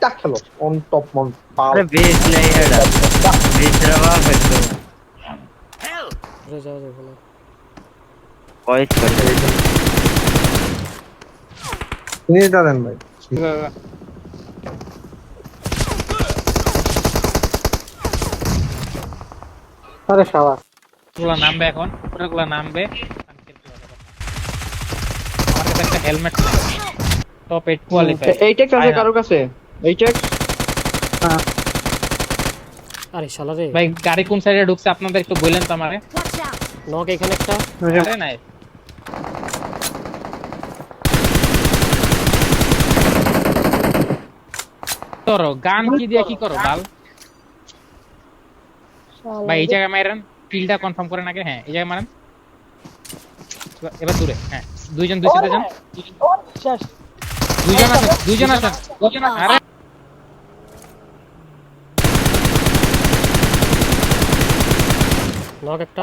ঠিকঠাক খেলো on top মন পাল अरे बेस नहीं है डा बेस रवा है तो যাও যাও বলো वॉइस कर ফিনিশটা দেন ভাই আরে শালা ওগুলা নামবে এখন ওগুলা নামবে আমার কাছে একটা হেলমেট টপ 8 কোয়ালিফাই এইটেক্স আছে কারো কাছে এইটেক্স আরে শালা রে ভাই গাড়ি কোন সাইডে ঢুকছে আপনাদের একটু বলেন তো আমারে নক এখানে একটা আরে নাই তোরো গান কি দিয়ে কি করো বাল ভাই এই জায়গায় মারেন ফিল্ডটা কনফার্ম করেন আগে হ্যাঁ এই জায়গায় মারেন এবার দূরে হ্যাঁ দুইজন দুই সাইডে যান দুইজন আছেন আরে নক একটা